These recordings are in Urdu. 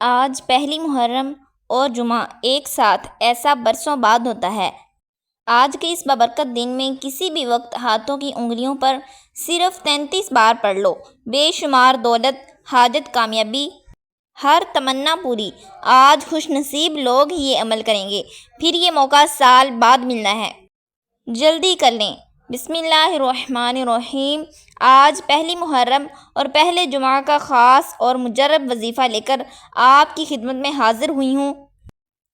آج پہلی محرم اور جمعہ ایک ساتھ ایسا برسوں بعد ہوتا ہے۔ آج کے اس بابرکت دن میں کسی بھی وقت ہاتھوں کی انگلیوں پر صرف 33 بار پڑھ لو، بے شمار دولت، حاجت کامیابی، ہر تمنا پوری۔ آج خوش نصیب لوگ ہی یہ عمل کریں گے، پھر یہ موقع سال بعد ملنا ہے، جلدی کر لیں۔ بسم اللہ الرحمن الرحیم۔ آج پہلی محرم اور پہلے جمعہ کا خاص اور مجرب وظیفہ لے کر آپ کی خدمت میں حاضر ہوئی ہوں،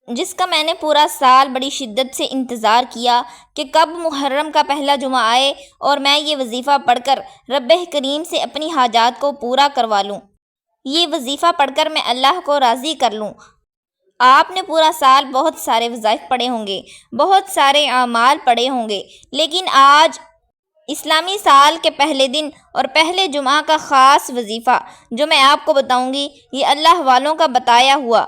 جس کا میں نے پورا سال بڑی شدت سے انتظار کیا کہ کب محرم کا پہلا جمعہ آئے اور میں یہ وظیفہ پڑھ کر رب کریم سے اپنی حاجات کو پورا کروا لوں، یہ وظیفہ پڑھ کر میں اللہ کو راضی کر لوں۔ آپ نے پورا سال بہت سارے وظائف پڑھے ہوں گے، بہت سارے اعمال پڑھے ہوں گے، لیکن آج اسلامی سال کے پہلے دن اور پہلے جمعہ کا خاص وظیفہ جو میں آپ کو بتاؤں گی، یہ اللہ والوں کا بتایا ہوا،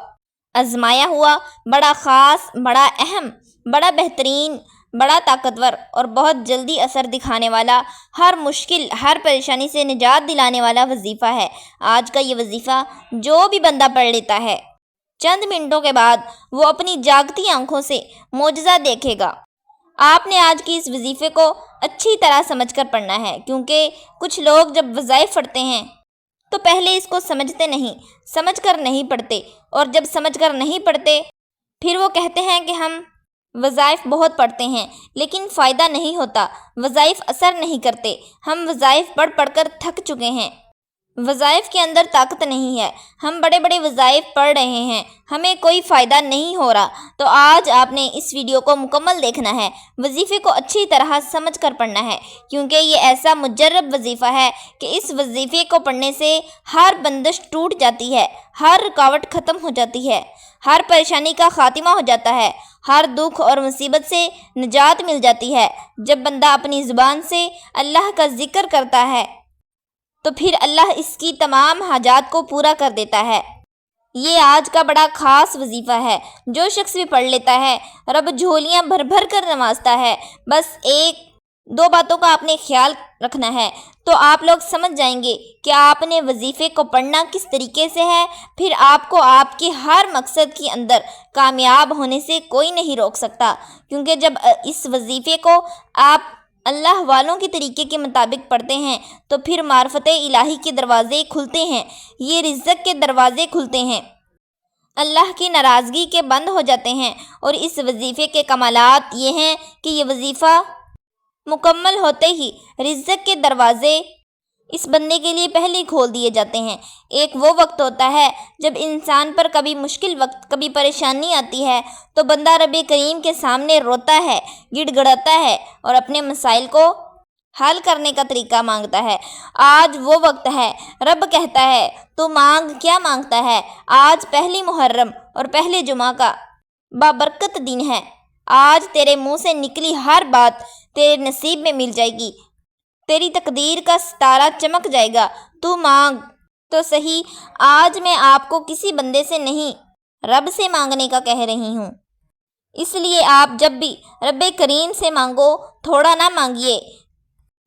آزمایا ہوا، بڑا خاص، بڑا اہم، بڑا بہترین، بڑا طاقتور اور بہت جلدی اثر دکھانے والا، ہر مشکل، ہر پریشانی سے نجات دلانے والا وظیفہ ہے۔ آج کا یہ وظیفہ جو بھی بندہ پڑھ لیتا ہے، چند منٹوں کے بعد وہ اپنی جاگتی آنکھوں سے معجزہ دیکھے گا۔ آپ نے آج کی اس وظیفے کو اچھی طرح سمجھ کر پڑھنا ہے، کیونکہ کچھ لوگ جب وظائف پڑھتے ہیں تو پہلے اس کو سمجھتے نہیں، سمجھ کر نہیں پڑھتے، اور جب سمجھ کر نہیں پڑھتے پھر وہ کہتے ہیں کہ ہم وظائف بہت پڑھتے ہیں لیکن فائدہ نہیں ہوتا، وظائف اثر نہیں کرتے، ہم وظائف پڑھ پڑھ کر تھک چکے ہیں، وظائف کے اندر طاقت نہیں ہے، ہم بڑے بڑے وظائف پڑھ رہے ہیں، ہمیں کوئی فائدہ نہیں ہو رہا۔ تو آج آپ نے اس ویڈیو کو مکمل دیکھنا ہے، وظیفے کو اچھی طرح سمجھ کر پڑھنا ہے، کیونکہ یہ ایسا مجرب وظیفہ ہے کہ اس وظیفے کو پڑھنے سے ہر بندش ٹوٹ جاتی ہے، ہر رکاوٹ ختم ہو جاتی ہے، ہر پریشانی کا خاتمہ ہو جاتا ہے، ہر دکھ اور مصیبت سے نجات مل جاتی ہے۔ جب بندہ اپنی زبان سے اللہ کا ذکر کرتا ہے تو پھر اللہ اس کی تمام حاجات کو پورا کر دیتا ہے۔ یہ آج کا بڑا خاص وظیفہ ہے، جو شخص بھی پڑھ لیتا ہے رب جھولیاں بھر بھر کر نوازتا ہے۔ بس ایک دو باتوں کا آپ نے خیال رکھنا ہے تو آپ لوگ سمجھ جائیں گے کہ آپ نے وظیفے کو پڑھنا کس طریقے سے ہے، پھر آپ کو آپ کے ہر مقصد کے اندر کامیاب ہونے سے کوئی نہیں روک سکتا، کیونکہ جب اس وظیفے کو آپ اللہ والوں کے طریقے کے مطابق پڑھتے ہیں تو پھر معرفت الہی کے دروازے کھلتے ہیں، یہ رزق کے دروازے کھلتے ہیں، اللہ کی ناراضگی کے بند ہو جاتے ہیں۔ اور اس وظیفے کے کمالات یہ ہیں کہ یہ وظیفہ مکمل ہوتے ہی رزق کے دروازے اس بندے کے لیے پہلے کھول دیے جاتے ہیں۔ ایک وہ وقت ہوتا ہے جب انسان پر کبھی مشکل وقت، کبھی پریشانی آتی ہے تو بندہ رب کریم کے سامنے روتا ہے، گڑ گڑاتا ہے اور اپنے مسائل کو حل کرنے کا طریقہ مانگتا ہے۔ آج وہ وقت ہے، رب کہتا ہے تو مانگ، کیا مانگتا ہے؟ آج پہلی محرم اور پہلے جمعہ کا بابرکت دن ہے، آج تیرے منہ سے نکلی ہر بات تیرے نصیب میں مل جائے گی، تیری تقدیر کا ستارہ چمک جائے گا، تو مانگ تو صحیح۔ آج میں آپ کو کسی بندے سے نہیں، رب سے مانگنے کا کہہ رہی ہوں، اس لیے آپ جب بھی رب کریم سے مانگو، تھوڑا نہ مانگیے،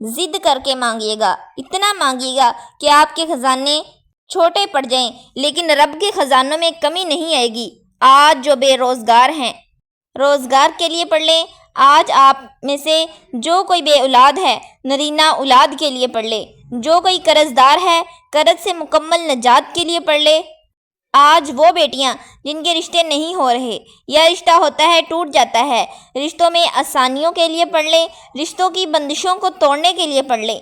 ضد کر کے مانگیے گا، اتنا مانگیے گا کہ آپ کے خزانے چھوٹے پڑ جائیں، لیکن رب کے خزانوں میں کمی نہیں آئے گی۔ آج جو بے روزگار ہیں، روزگار کے لیے پڑھ لیں۔ آج آپ میں سے جو کوئی بے اولاد ہے، نرینہ اولاد کے لیے پڑھ لے، جو کوئی قرض دار ہے، قرض سے مکمل نجات کے لیے پڑھ لے۔ آج وہ بیٹیاں جن کے رشتے نہیں ہو رہے یا رشتہ ہوتا ہے ٹوٹ جاتا ہے، رشتوں میں آسانیوں کے لیے پڑھ لیں، رشتوں کی بندشوں کو توڑنے کے لیے پڑھ لیں،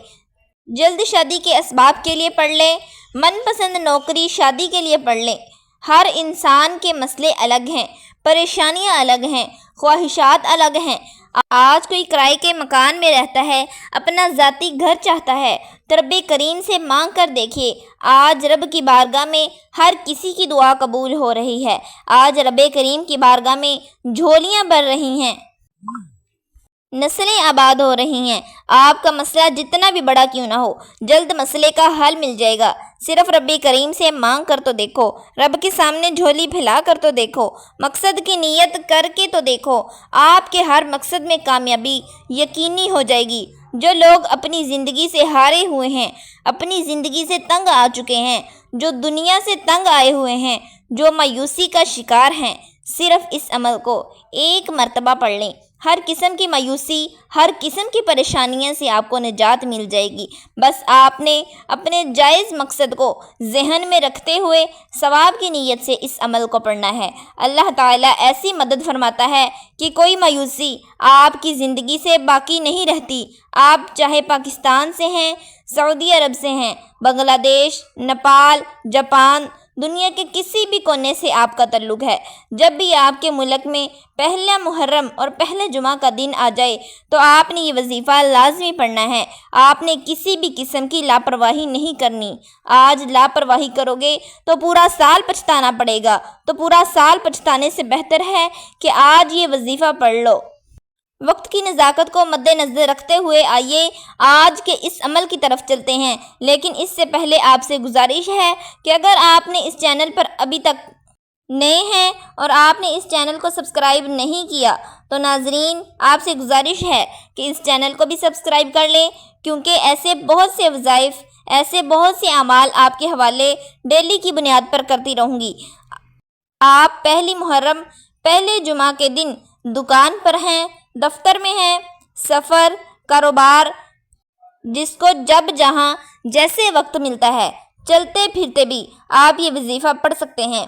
جلد شادی کے اسباب کے لیے پڑھ لیں، من پسند نوکری شادی کے لیے پڑھ لیں۔ ہر انسان کے مسئلے الگ ہیں، پریشانیاں الگ ہیں، خواہشات الگ ہیں۔ آج کوئی کرائے کے مکان میں رہتا ہے، اپنا ذاتی گھر چاہتا ہے، تو رب کریم سے مانگ کر دیکھیے، آج رب کی بارگاہ میں ہر کسی کی دعا قبول ہو رہی ہے، آج رب کریم کی بارگاہ میں جھولیاں بھر رہی ہیں، نسلیں آباد ہو رہی ہیں۔ آپ کا مسئلہ جتنا بھی بڑا کیوں نہ ہو، جلد مسئلے کا حل مل جائے گا، صرف رب کریم سے مانگ کر تو دیکھو، رب کے سامنے جھولی پھیلا کر تو دیکھو، مقصد کی نیت کر کے تو دیکھو، آپ کے ہر مقصد میں کامیابی یقینی ہو جائے گی۔ جو لوگ اپنی زندگی سے ہارے ہوئے ہیں، اپنی زندگی سے تنگ آ چکے ہیں، جو دنیا سے تنگ آئے ہوئے ہیں، جو مایوسی کا شکار ہیں صرف اس عمل کو ایک مرتبہ پڑھ لیں، ہر قسم کی مایوسی، ہر قسم کی پریشانیوں سے آپ کو نجات مل جائے گی۔ بس آپ نے اپنے جائز مقصد کو ذہن میں رکھتے ہوئے ثواب کی نیت سے اس عمل کو پڑھنا ہے۔ اللہ تعالیٰ ایسی مدد فرماتا ہے کہ کوئی مایوسی آپ کی زندگی سے باقی نہیں رہتی۔ آپ چاہے پاکستان سے ہیں، سعودی عرب سے ہیں، بنگلہ دیش، نیپال، جاپان، دنیا کے کسی بھی کونے سے آپ کا تعلق ہے، جب بھی آپ کے ملک میں پہلا محرم اور پہلے جمعہ کا دن آ جائے تو آپ نے یہ وظیفہ لازمی پڑھنا ہے۔ آپ نے کسی بھی قسم کی لاپرواہی نہیں کرنی۔ آج لاپرواہی کرو گے تو پورا سال پچھتانا پڑے گا، تو پورا سال پچھتانے سے بہتر ہے کہ آج یہ وظیفہ پڑھ لو۔ وقت کی نزاکت کو مد نظر رکھتے ہوئے آئیے آج کے اس عمل کی طرف چلتے ہیں، لیکن اس سے پہلے آپ سے گزارش ہے کہ اگر آپ نے اس چینل پر ابھی تک نئے ہیں اور آپ نے اس چینل کو سبسکرائب نہیں کیا تو ناظرین آپ سے گزارش ہے کہ اس چینل کو بھی سبسکرائب کر لیں، کیونکہ ایسے بہت سے وظائف، ایسے بہت سے اعمال آپ کے حوالے ڈیلی کی بنیاد پر کرتی رہوں گی۔ آپ پہلی محرم، پہلے جمعہ کے دن دکان پر ہیں، دفتر میں ہیں، سفر، کاروبار، جس کو جب جہاں جیسے وقت ملتا ہے، چلتے پھرتے بھی آپ یہ وظیفہ پڑھ سکتے ہیں۔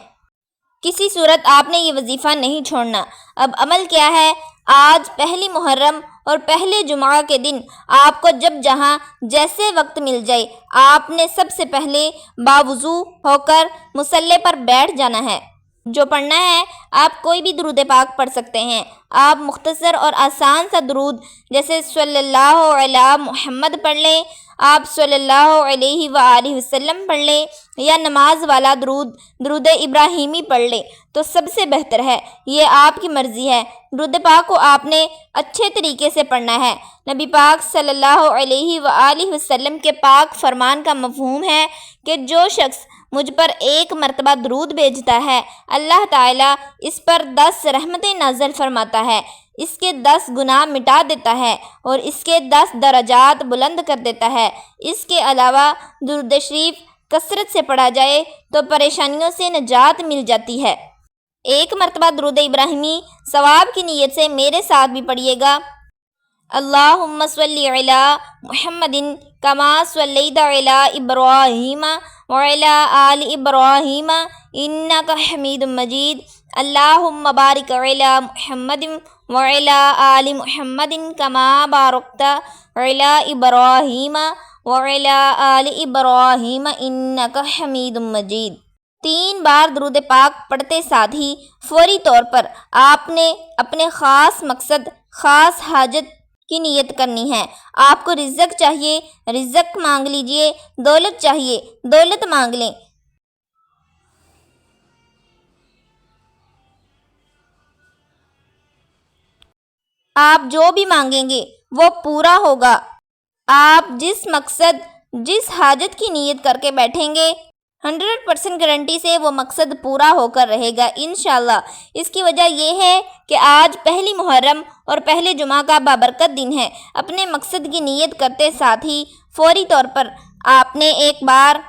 کسی صورت آپ نے یہ وظیفہ نہیں چھوڑنا۔ اب عمل کیا ہے؟ آج پہلی محرم اور پہلے جمعہ کے دن آپ کو جب جہاں جیسے وقت مل جائے، آپ نے سب سے پہلے باوضو ہو کر مصلی پر بیٹھ جانا ہے۔ جو پڑھنا ہے، آپ کوئی بھی درود پاک پڑھ سکتے ہیں۔ آپ مختصر اور آسان سا درود جیسے صلی اللہ علی محمد پڑھ لیں، آپ صلی اللہ علیہ وآلہ وسلم پڑھ لیں، یا نماز والا درود ابراہیمی پڑھ لیں تو سب سے بہتر ہے۔ یہ آپ کی مرضی ہے۔ درود پاک کو آپ نے اچھے طریقے سے پڑھنا ہے۔ نبی پاک صلی اللہ علیہ وآلہ وسلم کے پاک فرمان کا مفہوم ہے کہ جو شخص مجھ پر ایک مرتبہ درود بھیجتا ہے، اللہ تعالیٰ اس پر 10 رحمتیں نازل فرماتا ہے، اس کے 10 گناہ مٹا دیتا ہے اور اس کے 10 درجات بلند کر دیتا ہے۔ اس کے علاوہ درود شریف کثرت سے پڑھا جائے تو پریشانیوں سے نجات مل جاتی ہے۔ ایک مرتبہ درود ابراہیمی ثواب کی نیت سے میرے ساتھ بھی پڑھیے گا۔ اللہم صلی علی محمد کما صلیت علی ابراہیم وعلی آل ابراہیم انک حمید مجید۔ اللہم بارک علی محمد وعلی آل محمد کما بارکت علی ابراہیم وعلی آل ابراہیم انک حمید مجید۔ 3 بار درود پاک پڑھتے ساتھ ہی فوری طور پر آپ نے اپنے خاص مقصد، خاص حاجت کی نیت کرنی ہے۔ آپ کو رزق چاہیے، رزق مانگ لیجئے، دولت چاہیے، دولت مانگ لیں۔ آپ جو بھی مانگیں گے وہ پورا ہوگا۔ آپ جس مقصد، جس حاجت کی نیت کر کے بیٹھیں گے 100% گارنٹی سے وہ مقصد پورا ہو کر رہے گا انشاءاللہ۔ اس کی وجہ یہ ہے کہ آج پہلی محرم اور پہلے جمعہ کا بابرکت دن ہے۔ اپنے مقصد کی نیت کرتے ساتھ ہی فوری طور پر آپ نے ایک بار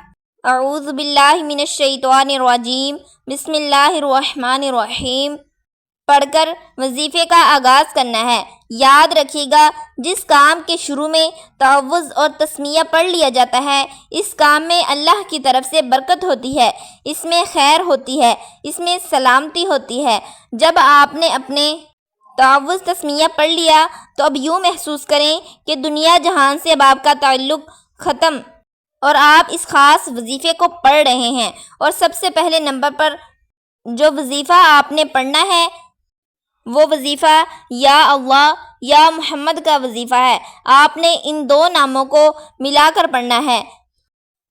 اعوذ باللہ من الشیطان الرجیم بسم اللہ الرحمن الرحیم پڑھ کر وظیفے کا آغاز کرنا ہے۔ یاد رکھیے گا، جس کام کے شروع میں تعوذ اور تسمیہ پڑھ لیا جاتا ہے، اس کام میں اللہ کی طرف سے برکت ہوتی ہے، اس میں خیر ہوتی ہے، اس میں سلامتی ہوتی ہے۔ جب آپ نے اپنے تعوذ تسمیہ پڑھ لیا تو اب یوں محسوس کریں کہ دنیا جہان سے اب آپ کا تعلق ختم اور آپ اس خاص وظیفے کو پڑھ رہے ہیں۔ اور سب سے پہلے نمبر پر جو وظیفہ آپ نے پڑھنا ہے وہ وظیفہ یا اللہ یا محمد کا وظیفہ ہے۔ آپ نے ان 2 ناموں کو ملا کر پڑھنا ہے۔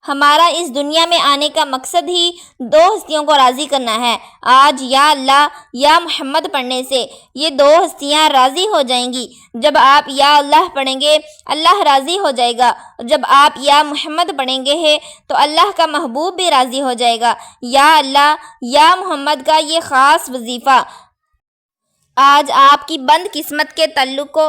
ہمارا اس دنیا میں آنے کا مقصد ہی 2 ہستیوں کو راضی کرنا ہے۔ آج یا اللہ یا محمد پڑھنے سے یہ 2 ہستیاں راضی ہو جائیں گی۔ جب آپ یا اللہ پڑھیں گے اللہ راضی ہو جائے گا، اور جب آپ یا محمد پڑھیں گے تو اللہ کا محبوب بھی راضی ہو جائے گا۔ یا اللہ یا محمد کا یہ خاص وظیفہ آج آپ کی بند قسمت کے تعلق کو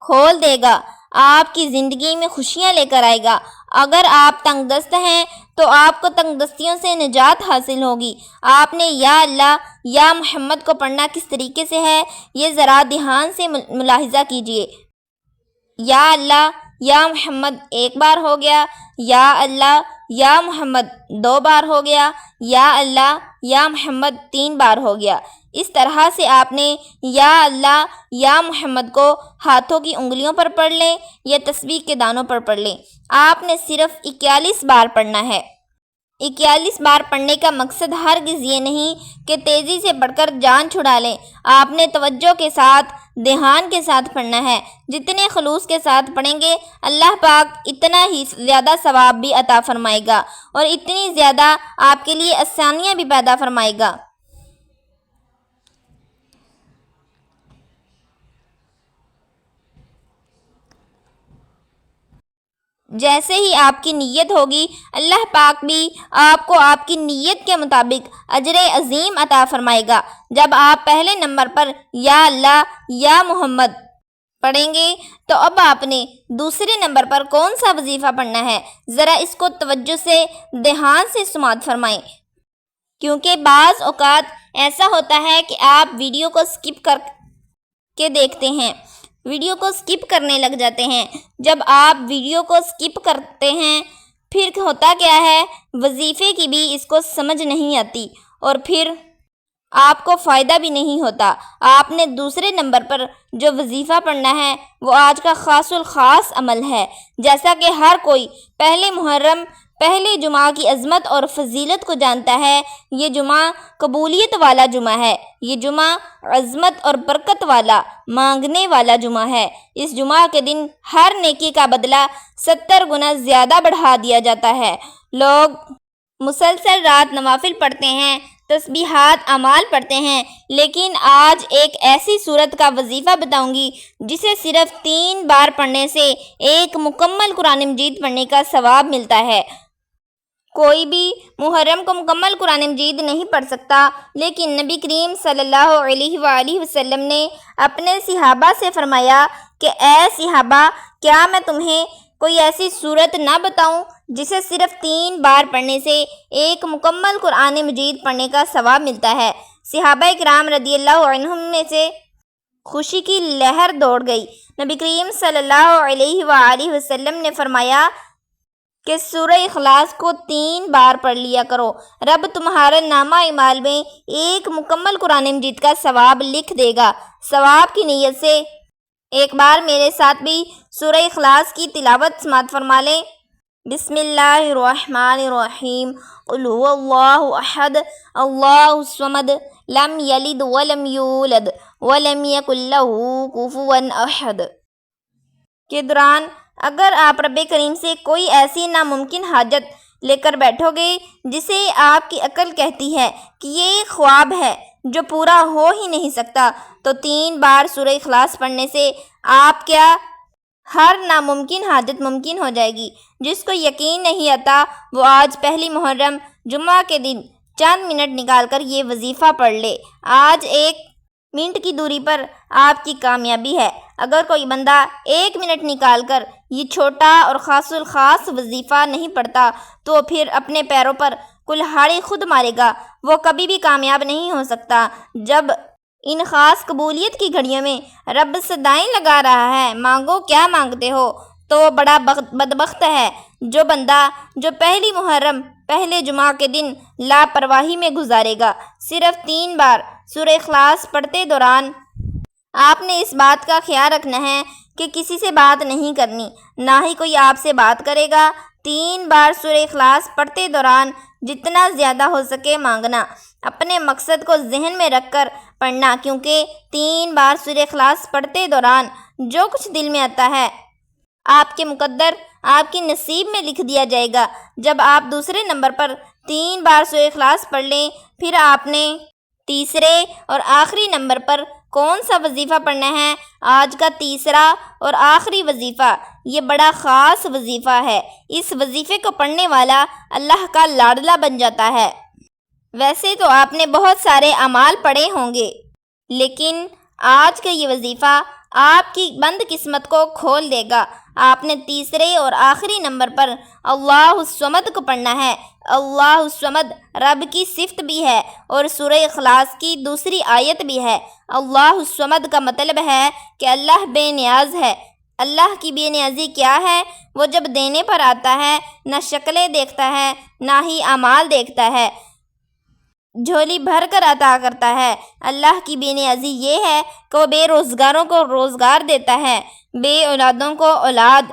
کھول دے گا، آپ کی زندگی میں خوشیاں لے کر آئے گا۔ اگر آپ تنگ دست ہیں تو آپ کو تنگ دستیوں سے نجات حاصل ہوگی۔ آپ نے یا اللہ یا محمد کو پڑھنا کس طریقے سے ہے یہ ذرا دھیان سے ملاحظہ کیجیے۔ یا اللہ یا محمد ایک بار ہو گیا، یا اللہ یا محمد 2 بار ہو گیا، یا اللہ یا محمد 3 بار ہو گیا۔ اس طرح سے آپ نے یا اللہ یا محمد کو ہاتھوں کی انگلیوں پر پڑھ لیں یا تسبیح کے دانوں پر پڑھ لیں۔ آپ نے صرف 41 بار پڑھنا ہے۔ 41 بار پڑھنے کا مقصد ہرگز یہ نہیں کہ تیزی سے پڑھ کر جان چھڑا لیں۔ آپ نے توجہ کے ساتھ، دھیان کے ساتھ پڑھنا ہے۔ جتنے خلوص کے ساتھ پڑھیں گے اللہ پاک اتنا ہی زیادہ ثواب بھی عطا فرمائے گا اور اتنی زیادہ آپ کے لیے آسانیاں بھی پیدا فرمائے گا۔ جیسے ہی آپ کی نیت ہوگی اللہ پاک بھی آپ کو آپ کی نیت کے مطابق اجر عظیم عطا فرمائے گا۔ جب آپ پہلے نمبر پر یا اللہ یا محمد پڑھیں گے تو اب آپ نے دوسرے نمبر پر کون سا وظیفہ پڑھنا ہے ذرا اس کو توجہ سے، دھیان سے سماعت فرمائیں، کیونکہ بعض اوقات ایسا ہوتا ہے کہ آپ ویڈیو کو سکپ کر کے دیکھتے ہیں، ویڈیو کو سکپ کرنے لگ جاتے ہیں۔ جب آپ ویڈیو کو سکپ کرتے ہیں پھر ہوتا کیا ہے، وظیفے کی بھی اس کو سمجھ نہیں آتی اور پھر آپ کو فائدہ بھی نہیں ہوتا۔ آپ نے دوسرے نمبر پر جو وظیفہ پڑھنا ہے وہ آج کا خاص الخاص عمل ہے۔ جیسا کہ ہر کوئی پہلے محرم، پہلے جمعہ کی عظمت اور فضیلت کو جانتا ہے، یہ جمعہ قبولیت والا جمعہ ہے، یہ جمعہ عظمت اور برکت والا، مانگنے والا جمعہ ہے۔ اس جمعہ کے دن ہر نیکی کا بدلہ 70 گنا زیادہ بڑھا دیا جاتا ہے۔ لوگ مسلسل رات نوافل پڑھتے ہیں، تسبیحات اعمال پڑھتے ہیں، لیکن آج ایک ایسی صورت کا وظیفہ بتاؤں گی جسے صرف 3 بار پڑھنے سے ایک مکمل قرآن مجید پڑھنے کا ثواب ملتا ہے۔ کوئی بھی محرم کو مکمل قرآن مجید نہیں پڑھ سکتا، لیکن نبی کریم صلی اللہ علیہ وآلہ وسلم نے اپنے صحابہ سے فرمایا کہ اے صحابہ، کیا میں تمہیں کوئی ایسی صورت نہ بتاؤں جسے صرف 3 بار پڑھنے سے ایک مکمل قرآن مجید پڑھنے کا ثواب ملتا ہے۔ صحابہ کرام رضی اللہ عنہم میں سے خوشی کی لہر دوڑ گئی۔ نبی کریم صلی اللہ علیہ وآلہ وسلم نے فرمایا کہ سورہ اخلاص کو 3 بار پڑھ لیا کرو، رب تمہارے نامہ اعمال میں ایک مکمل قرآن مجید کا ثواب لکھ دے گا۔ ثواب کی نیت سے ایک بار میرے ساتھ بھی سورہ اخلاص کی تلاوت سماعت فرما لیں۔ بسم اللہ الرحمن الرحیم، قل هو اللہ احد اللہ الصمد لم یلد ولم یولد ولم یکن لہ کفوا احد کے دوران اگر آپ رب کریم سے کوئی ایسی ناممکن حاجت لے کر بیٹھو گے جسے آپ کی عقل کہتی ہے کہ یہ ایک خواب ہے جو پورا ہو ہی نہیں سکتا، تو 3 بار سورہ اخلاص پڑھنے سے آپ کیا ہر ناممکن حاجت ممکن ہو جائے گی۔ جس کو یقین نہیں آتا وہ آج پہلی محرم جمعہ کے دن چند منٹ نکال کر یہ وظیفہ پڑھ لے۔ آج 1 منٹ کی دوری پر آپ کی کامیابی ہے۔ اگر کوئی بندہ 1 منٹ نکال کر یہ چھوٹا اور خاص الخاص وظیفہ نہیں پڑھتا تو پھر اپنے پیروں پر کلہاڑی خود مارے گا، وہ کبھی بھی کامیاب نہیں ہو سکتا۔ جب ان خاص قبولیت کی گھڑیوں میں رب صدائیں لگا رہا ہے، مانگو کیا مانگتے ہو، تو وہ بڑا بدبخت ہے جو بندہ جو پہلی محرم پہلے جمعہ کے دن لاپرواہی میں گزارے گا۔ صرف 3 بار سورہ اخلاص پڑھتے دوران آپ نے اس بات کا خیال رکھنا ہے کہ کسی سے بات نہیں کرنی، نہ ہی کوئی آپ سے بات کرے گا۔ 3 بار سورہ اخلاص پڑھتے دوران جتنا زیادہ ہو سکے مانگنا، اپنے مقصد کو ذہن میں رکھ کر پڑھنا، کیونکہ 3 بار سورہ اخلاص پڑھتے دوران جو کچھ دل میں آتا ہے آپ کے مقدر، آپ کی نصیب میں لکھ دیا جائے گا۔ جب آپ دوسرے نمبر پر 3 بار سورہ اخلاص پڑھ لیں، پھر آپ نے تیسرے اور آخری نمبر پر کون سا وظیفہ پڑھنا ہے؟ آج کا تیسرا اور آخری وظیفہ یہ بڑا خاص وظیفہ ہے۔ اس وظیفے کو پڑھنے والا اللہ کا لاڈلا بن جاتا ہے۔ ویسے تو آپ نے بہت سارے اعمال پڑھے ہوں گے، لیکن آج کا یہ وظیفہ آپ کی بند قسمت کو کھول دے گا۔ آپ نے تیسرے اور آخری نمبر پر اللہ الصمد کو پڑھنا ہے۔ اللہ الصمد رب کی صفت بھی ہے اور سورہ اخلاص کی دوسری آیت بھی ہے۔ اللہ الصمد کا مطلب ہے کہ اللہ بے نیاز ہے۔ اللہ کی بے نیازی کیا ہے؟ وہ جب دینے پر آتا ہے نہ شکلیں دیکھتا ہے نہ ہی اعمال دیکھتا ہے، جھولی بھر کر عطا کرتا ہے۔ اللہ کی بے نیازی یہ ہے کہ وہ بے روزگاروں کو روزگار دیتا ہے، بے اولادوں کو اولاد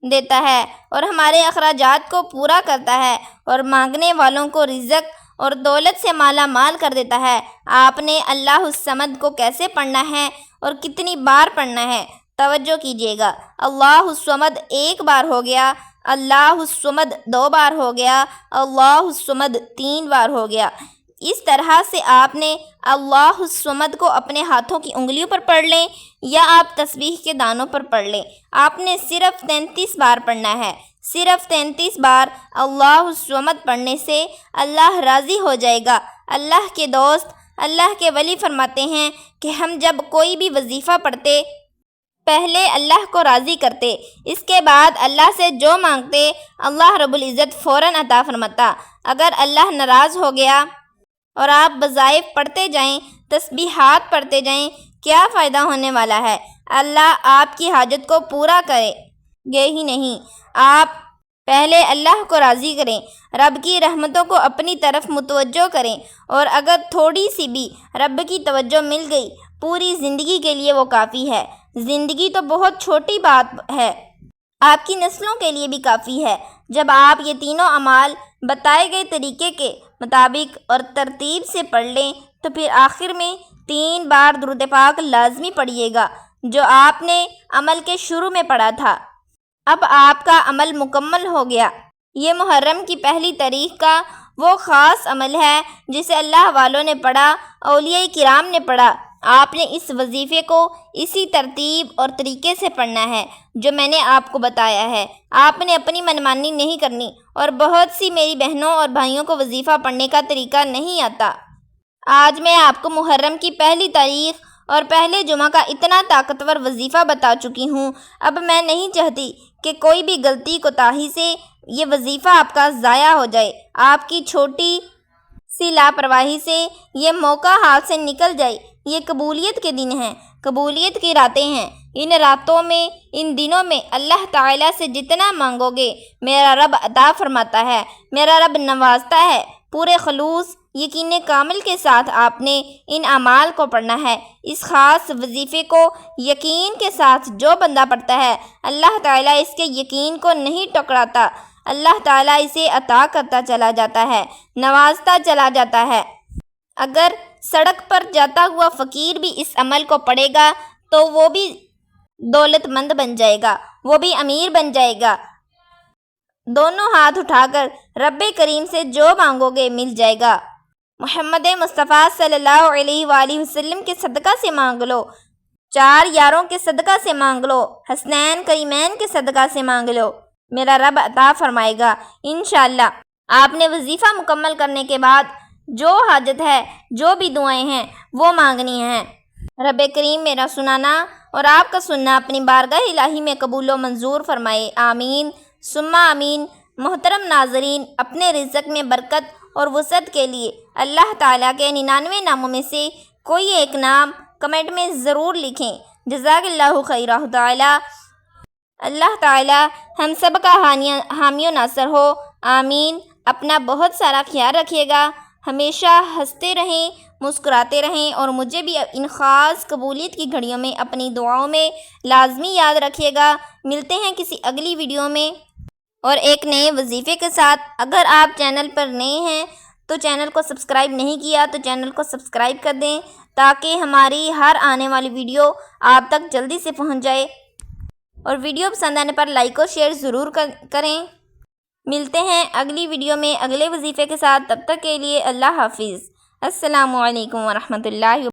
دیتا ہے اور ہمارے اخراجات کو پورا کرتا ہے اور مانگنے والوں کو رزق اور دولت سے مالا مال کر دیتا ہے۔ آپ نے اللہ الصمد کو کیسے پڑھنا ہے اور کتنی بار پڑھنا ہے؟ توجہ کیجیے گا۔ اللہ الصمد ایک بار ہو گیا، اللہ الصمد 2 بار ہو گیا، اللہ الصمد 3 بار ہو گیا۔ اس طرح سے آپ نے اللہ الصمد کو اپنے ہاتھوں کی انگلیوں پر پڑھ لیں یا آپ تسبیح کے دانوں پر پڑھ لیں۔ آپ نے صرف 33 بار پڑھنا ہے۔ صرف 33 بار اللہ الصمد پڑھنے سے اللہ راضی ہو جائے گا۔ اللہ کے دوست، اللہ کے ولی فرماتے ہیں کہ ہم جب کوئی بھی وظیفہ پڑھتے پہلے اللہ کو راضی کرتے، اس کے بعد اللہ سے جو مانگتے اللہ رب العزت فوراً عطا فرماتا۔ اگر اللہ ناراض ہو گیا اور آپ وظائف پڑھتے جائیں، تسبیحات پڑھتے جائیں، کیا فائدہ ہونے والا ہے؟ اللہ آپ کی حاجت کو پورا کرے گے ہی نہیں۔ آپ پہلے اللہ کو راضی کریں، رب کی رحمتوں کو اپنی طرف متوجہ کریں، اور اگر تھوڑی سی بھی رب کی توجہ مل گئی پوری زندگی کے لیے وہ کافی ہے۔ زندگی تو بہت چھوٹی بات ہے، آپ کی نسلوں کے لیے بھی کافی ہے۔ جب آپ یہ تینوں اعمال بتائے گئے طریقے کے مطابق اور ترتیب سے پڑھ لیں تو پھر آخر میں 3 بار درود پاک لازمی پڑھیے گا جو آپ نے عمل کے شروع میں پڑھا تھا۔ اب آپ کا عمل مکمل ہو گیا۔ یہ محرم کی پہلی تاریخ کا وہ خاص عمل ہے جسے اللہ والوں نے پڑھا، اولیاء کرام نے پڑھا۔ آپ نے اس وظیفے کو اسی ترتیب اور طریقے سے پڑھنا ہے جو میں نے آپ کو بتایا ہے۔ آپ نے اپنی منمانی نہیں کرنی، اور بہت سی میری بہنوں اور بھائیوں کو وظیفہ پڑھنے کا طریقہ نہیں آتا۔ آج میں آپ کو محرم کی پہلی تاریخ اور پہلے جمعہ کا اتنا طاقتور وظیفہ بتا چکی ہوں۔ اب میں نہیں چاہتی کہ کوئی بھی غلطی کوتاہی سے یہ وظیفہ آپ کا ضائع ہو جائے، آپ کی چھوٹی سی لاپرواہی سے یہ موقع ہاتھ سے نکل جائے۔ یہ قبولیت کے دن ہیں، قبولیت کی راتیں ہیں۔ ان راتوں میں، ان دنوں میں اللہ تعالیٰ سے جتنا مانگو گے میرا رب عطا فرماتا ہے، میرا رب نوازتا ہے۔ پورے خلوص، یقین کامل کے ساتھ آپ نے ان اعمال کو پڑھنا ہے۔ اس خاص وظیفے کو یقین کے ساتھ جو بندہ پڑھتا ہے، اللہ تعالیٰ اس کے یقین کو نہیں ٹکراتا، اللہ تعالیٰ اسے عطا کرتا چلا جاتا ہے، نوازتا چلا جاتا ہے۔ اگر سڑک پر جاتا ہوا فقیر بھی اس عمل کو پڑھے گا تو وہ بھی دولت مند بن جائے گا، وہ بھی امیر بن جائے گا۔ دونوں ہاتھ اٹھا کر رب کریم سے جو مانگو گے مل جائے گا۔ محمد مصطفیٰ صلی اللہ علیہ وآلہ وسلم کے صدقہ سے مانگ لو، 4 یاروں کے صدقہ سے مانگ لو، حسنین کریمین کے صدقہ سے مانگ لو، میرا رب عطا فرمائے گا انشاءاللہ۔ آپ نے وظیفہ مکمل کرنے کے بعد جو حاجت ہے، جو بھی دعائیں ہیں وہ مانگنی ہیں۔ رب کریم میرا سنانا اور آپ کا سننا اپنی بارگاہ الہی میں قبول و منظور فرمائے، آمین ثم آمین۔ محترم ناظرین، اپنے رزق میں برکت اور وسعت کے لیے اللہ تعالیٰ کے 99 ناموں میں سے کوئی ایک نام کمنٹ میں ضرور لکھیں۔ جزاک اللہ خیرہ تعالیٰ۔ اللہ تعالیٰ ہم سب کا حامی و ناصر ہو، آمین۔ اپنا بہت سارا خیال رکھیے گا، ہمیشہ ہنستے رہیں، مسکراتے رہیں، اور مجھے بھی ان خاص قبولیت کی گھڑیوں میں اپنی دعاؤں میں لازمی یاد رکھیے گا۔ ملتے ہیں کسی اگلی ویڈیو میں اور ایک نئے وظیفے کے ساتھ۔ اگر آپ چینل پر نئے ہیں تو چینل کو سبسکرائب نہیں کیا تو چینل کو سبسکرائب کر دیں تاکہ ہماری ہر آنے والی ویڈیو آپ تک جلدی سے پہنچ جائے، اور ویڈیو پسند آنے پر لائک اور شیئر ضرور کریں۔ ملتے ہیں اگلی ویڈیو میں اگلے وظیفے کے ساتھ، تب تک کے لیے اللہ حافظ۔ السلام علیکم ورحمۃ اللہ۔